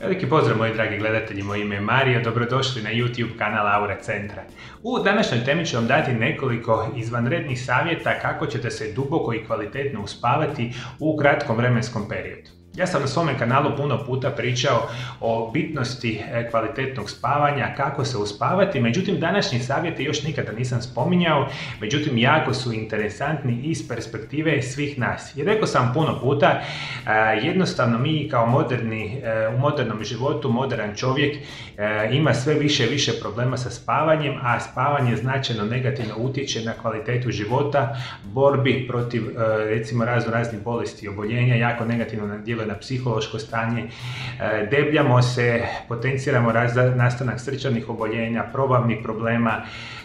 Veliki pozdrav moji dragi gledatelji, moje ime je Mario, dobrodošli na YouTube kanal Aura Centra. U današnjoj temi ću vam dati nekoliko izvanrednih savjeta kako ćete se duboko i kvalitetno uspavati u kratkom vremenskom periodu. Ja sam na svome kanalu puno puta pričao o bitnosti kvalitetnog spavanja, kako se uspavati, međutim današnji savjeti još nikada nisam spominjao, međutim jako su interesantni iz perspektive svih nas. I rekao sam puno puta, jednostavno mi kao u modernom životu, modern čovjek ima sve više i više problema sa spavanjem, a spavanje značajno negativno utječe na kvalitetu života, borbi protiv recimo raznih bolesti i oboljenja, jako negativno djeluje na psihološko stanje, debljamo se, potenciramo nastanak srčanih oboljenja, probavnih problema,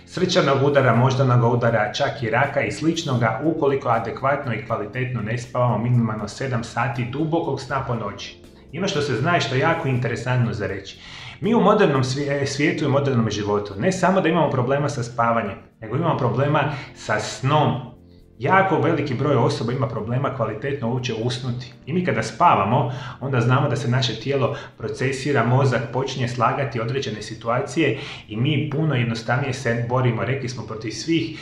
srčanog udara, moždanog udara, čak i raka i sličnoga ukoliko adekvatno i kvalitetno ne spavamo minimalno 7 sati dubokog sna po noći. I ono što se zna i što je jako interesantno za reći. Mi u modernom svijetu i modernom životu ne samo da imamo problema sa spavanjem, nego imamo problema sa snom. Jako veliki broj osoba ima problema kvalitetno uopće usnuti. I mi kada spavamo, onda znamo da se naše tijelo procesira, mozak počinje slagati određene situacije i mi puno jednostavnije se borimo, rekli smo, protiv svih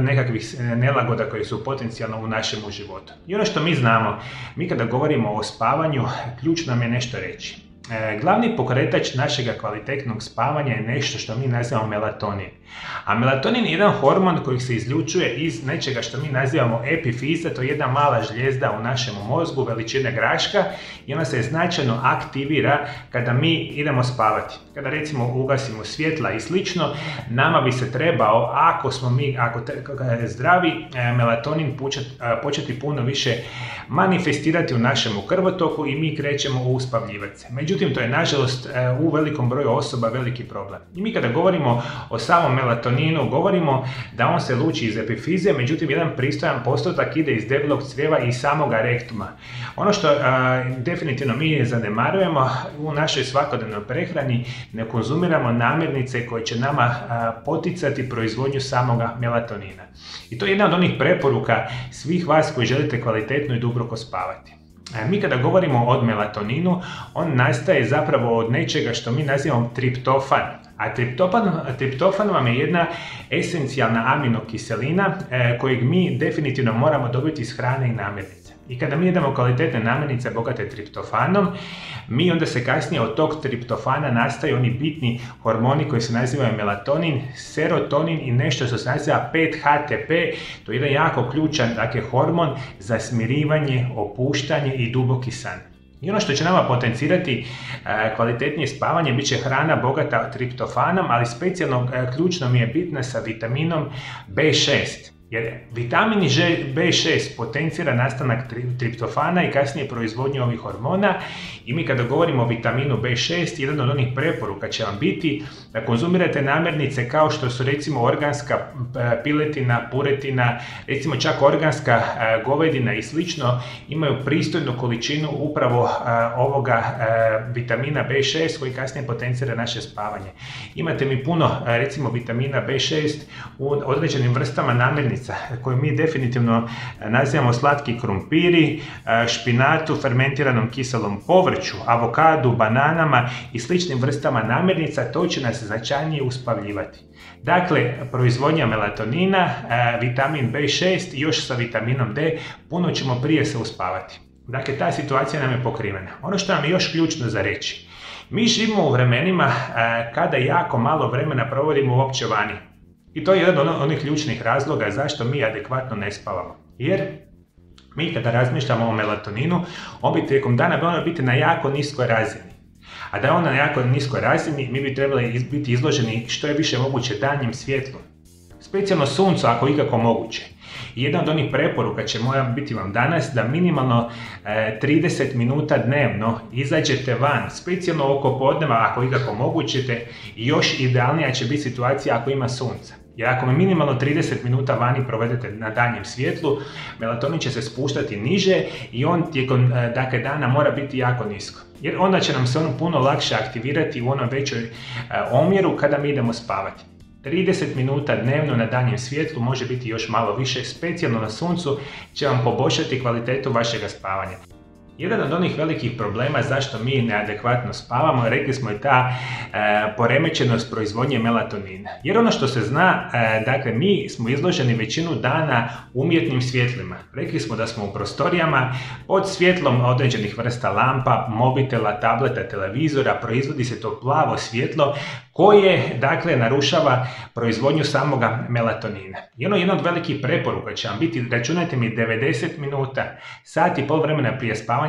nekakvih nelagoda koje su potencijalno u našem životu. I ono što mi znamo, mi kada govorimo o spavanju, ključno nam je nešto reći. Glavni pokretač našega kvalitetnog spavanja je nešto što mi nazivamo melatonin. A melatonin je jedan hormon koji se izlučuje iz nečega što mi nazivamo epifiza, to je jedna mala žlijezda u našem mozgu veličine graška i ona se značajno aktivira kada mi idemo spavati. Kada recimo ugasimo svjetla i slično, nama bi se trebao, ako je zdravi, melatonin početi puno više manifestirati u našem krvotoku i mi krećemo uspavljivati se. Međutim, to je nažalost u velikom broju osoba veliki problem. I mi kada govorimo o samom melatoninu, govorimo da on se luči iz epifize, međutim jedan pristojan postotak ide iz debelog crijeva i samoga rektuma. Ono što definitivno mi zanemarujemo u našoj svakodnevnoj prehrani, ne konzumiramo namirnice koje će nama poticati proizvodnju samoga melatonina. I to je jedna od onih preporuka svih vas koji želite kvalitetno i duboko spavati. Mi kada govorimo o melatoninu, on nastaje zapravo od nečega što mi nazivamo triptofan. A triptofan vam je jedna esencijalna aminokiselina kojeg mi definitivno moramo dobiti iz hrane i namirnice. I kada mi jedemo kvalitetne namirnice bogate triptofanom, mi onda se kasnije od tog triptofana nastaju oni bitni hormoni koji se nazivaju melatonin, serotonin i nešto što se naziva 5-HTP. To je jedan jako ključan hormon za smirivanje, opuštanje i duboki san. I ono što će nama potencirati kvalitetnije spavanje bit će hrana bogata triptofanom, ali specijalno ključno mi je bitna sa vitaminom B6. Jer vitamin B6 potencira nastanak triptofana i kasnije proizvodnju ovih hormona i mi kada govorimo o vitaminu B6, jedan od onih preporuka će vam biti da konzumirate namirnice kao što su recimo organska piletina, puretina, recimo čak organska govedina i slično, imaju pristojnu količinu upravo ovoga vitamina B6 koji kasnije potencira naše spavanje. Imate mi puno recimo vitamina B6 u određenim vrstama namirnica koje mi definitivno nazivamo slatki krumpiri, špinatu, fermentiranom kiselom povrću, avokadu, bananama i sličnim vrstama namirnica, to će nas značajnije uspavljivati. Dakle, proizvodnja melatonina, vitamin B6 i još sa vitaminom D, puno ćemo prije se uspavati. Dakle, ta situacija nam je pokrivena. Ono što nam je još ključno za reći, mi živimo u vremenima kada jako malo vremena provodimo uopće vani. I to je jedan od onih ključnih razloga zašto mi adekvatno ne spavamo. Jer mi kada razmišljamo o melatoninu, on bi tijekom dana morao biti na jako niskoj razini. A da je on na jako niskoj razini, mi bi trebali biti izloženi što je više moguće danjem svjetlu. Specijalno suncu ako ikako moguće. I jedna od onih preporuka će moja biti vam danas da minimalno 30 minuta dnevno izađete van, specijalno oko podneva ako ikako mogućete, i još idealnija će biti situacija ako ima sunca. Jer ako minimalno 30 minuta vani provedete na danjem svjetlu, melatonin će se spuštati niže i on tijekom dana mora biti jako nisko. Jer onda će nam se on puno lakše aktivirati u onom većoj omjeru kada mi idemo spavati. 30 minuta dnevno na danjem svjetlu, može biti još malo više, specijalno na suncu, će vam poboljšati kvalitetu vašega spavanja. Jedan od onih velikih problema zašto mi neadekvatno spavamo, rekli smo, je ta poremećenost proizvodnje melatonina. Jer ono što se zna, dakle, mi smo izloženi većinu dana umjetnim svjetlima. Rekli smo da smo u prostorijama pod svjetlom određenih vrsta lampa, mobitela, tableta, televizora, proizvodi se to plavo svjetlo koje, dakle, narušava proizvodnju samoga melatonina. I ono, jedna od velikih preporuka će vam biti, računajte mi 90 minuta, sat i pol vremena prije spavanja,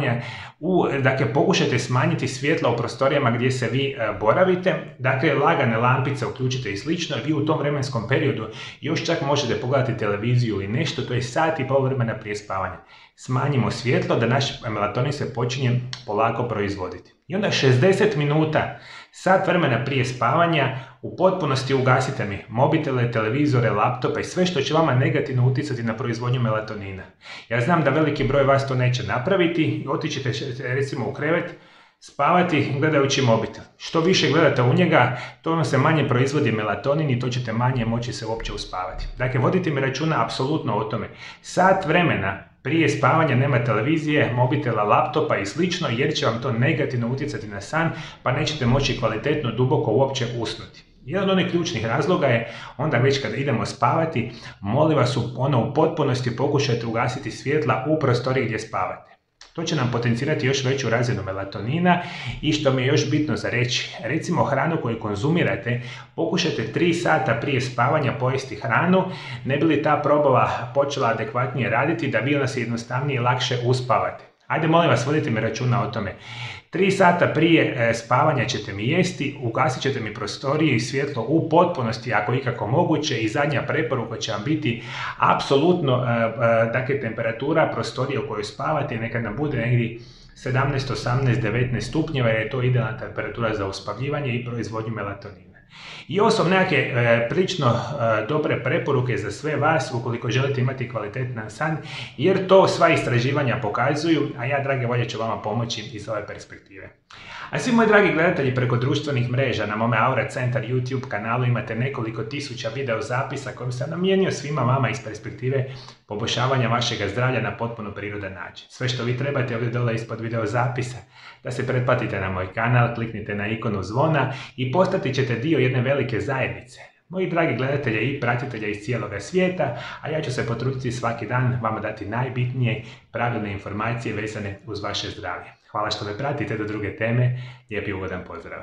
dakle, pokušajte smanjiti svjetla u prostorijama gdje se vi boravite, dakle, lagane lampice uključite i slično, vi u tom vremenskom periodu još čak možete pogledati televiziju ili nešto, to je sat i pol vremena prije spavanja. Smanjimo svjetlo da naš melatonin se počinje polako proizvoditi. I onda 60 minuta, sat vremena prije spavanja, u potpunosti ugasite mi mobitele, televizore, laptope i sve što će vama negativno utjecati na proizvodnju melatonina. Ja znam da veliki broj vas to neće napraviti, otići ćete recimo u krevet, spavati gledajući mobitel. Što više gledate u njega, to se manje proizvodi melatonin i to ćete manje moći se uopće uspavati. Dakle, vodite mi računa apsolutno o tome. Sat vremena prije spavanja nema televizije, mobitela, laptopa i slično, jer će vam to negativno utjecati na san, pa nećete moći kvalitetno, duboko uopće usnuti. Jedan od onih ključnih razloga je, onda već kada idemo spavati, molim vas, u potpunosti pokušajte ugasiti svjetla u prostoriji gdje spavate. To će nam potencirati još veću razinu melatonina i što mi je još bitno za reći, recimo hranu koju konzumirate, pokušajte 3 sata prije spavanja pojesti hranu, ne bi li ta probava počela adekvatnije raditi da vi onda se jednostavnije i lakše uspavate. Ajde, molim vas, vodite mi računa o tome. 3 sata prije spavanja ćete mi jesti, ugasit ćete mi prostorije i svjetlo u potpunosti ako ikako moguće i zadnja preporuka će vam biti apsolutno, dakle, temperatura prostorije u kojoj spavate neka nam bude negdje 17, 18, 19 stupnjeva jer je to idealna temperatura za uspavljivanje i proizvodnju melatonina. I ovo su nekakve prilično dobre preporuke za sve vas ukoliko želite imati kvalitetan san, jer to sva istraživanja pokazuju, a ja, drage volje, ću vama pomoći iz ove perspektive. A svi moji dragi gledatelji, preko društvenih mreža na mome Aura Centar YouTube kanalu imate nekoliko tisuća video zapisa kojim sam namijenio svima vama iz perspektive poboljšavanja vašeg zdravlja na potpuno prirodan način. Sve što vi trebate ovdje dole ispod video zapisa, da se pretplatite na moj kanal, kliknite na ikonu zvona i postati ćete dio jedne velike zajednice moji dragi gledatelji i pratitelja iz cijeloga svijeta, a ja ću se potruditi svaki dan vama dati najbitnije pravilne informacije vezane uz vaše zdravlje. Hvala što me pratite do druge teme, lijep i ugodan pozdrav.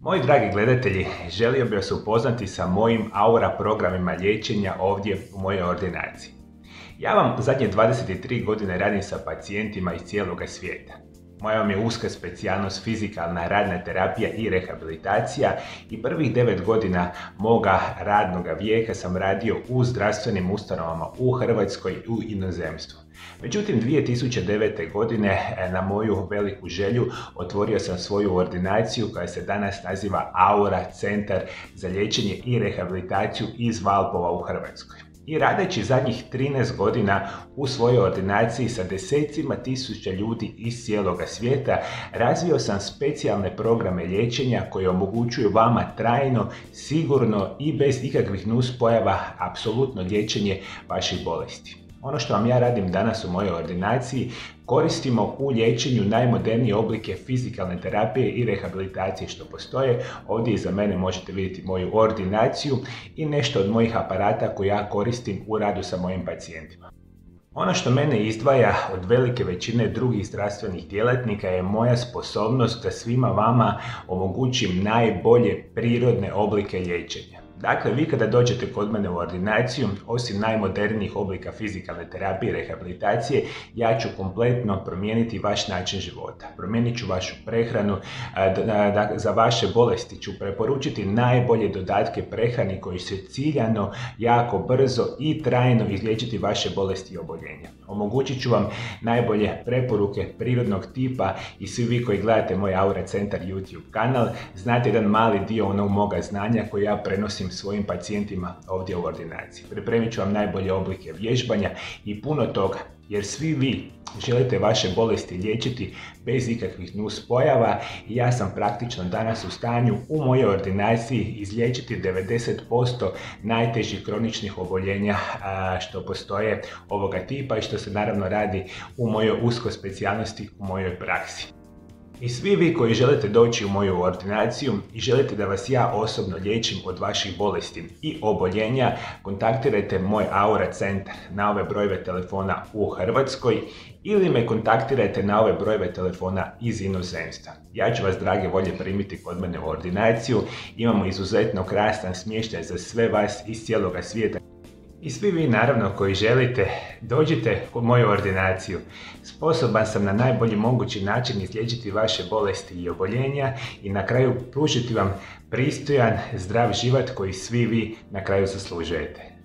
Moji dragi gledatelji, želio bih vas upoznati sa mojim Aura programima liječenja ovdje u mojoj ordinaciji. Ja vam zadnje 23 godine radim sa pacijentima iz cijeloga svijeta. Moja vam je uska specijalnost fizikalna radna terapija i rehabilitacija i prvih 9 godina moga radnoga vijeka sam radio u zdravstvenim ustanovama u Hrvatskoj i u inozemstvu. Međutim, 2009. godine na moju veliku želju otvorio sam svoju ordinaciju koja se danas naziva Aura Centar za liječenje i rehabilitaciju iz Valpova u Hrvatskoj. I radeći zadnjih 13 godina u svojoj ordinaciji sa desecima tisuća ljudi iz cijeloga svijeta, razvio sam specijalne programe liječenja koje omogućuju vama trajno, sigurno i bez ikakvih nuspojava apsolutno liječenje vaših bolesti. Ono što vam ja radim danas u mojoj ordinaciji koristimo u liječenju najmodernije oblike fizikalne terapije i rehabilitacije što postoje. Ovdje iza mene možete vidjeti moju ordinaciju i nešto od mojih aparata koje ja koristim u radu sa mojim pacijentima. Ono što mene izdvaja od velike većine drugih zdravstvenih djelatnika je moja sposobnost da svima vama omogućim najbolje prirodne oblike liječenja. Dakle, vi kada dođete kod mene u ordinaciju, osim najmodernijih oblika fizikalne terapije i rehabilitacije, ja ću kompletno promijeniti vaš način života. Promijenit ću vašu prehranu, za vaše bolesti ću preporučiti najbolje dodatke prehrani koji će ciljano, jako brzo i trajno izliječiti vaše bolesti i oboljenja. Omogućit ću vam najbolje preporuke prirodnog tipa i svi vi koji gledate moj Aura Centar YouTube kanal, znate jedan mali dio onog moga znanja koji ja prenosim prenosim svojim pacijentima ovdje u ordinaciji. Pripremit ću vam najbolje oblike vježbanja i puno toga, jer svi vi želite vaše bolesti liječiti bez ikakvih nuspojava i ja sam praktično danas u stanju u mojoj ordinaciji izliječiti 90% najtežih kroničnih oboljenja što postoje ovoga tipa i što se naravno radi u mojoj uskoj specijalnosti, u mojoj praksi. I svi vi koji želite doći u moju ordinaciju i želite da vas ja osobno liječim od vaših bolesti i oboljenja, kontaktirajte moj Aura centar na ove brojeve telefona u Hrvatskoj ili me kontaktirajte na ove brojeve telefona iz inozemstva. Ja ću vas, drage volje, primiti kod mene u ordinaciju. Imamo izuzetno krasan smještaj za sve vas iz cijeloga svijeta. I svi vi naravno koji želite, dođite u moju ordinaciju. Sposoban sam na najbolji mogući način izliječiti vaše bolesti i oboljenja i na kraju pružiti vam pristojan, zdrav život koji svi vi na kraju zaslužujete.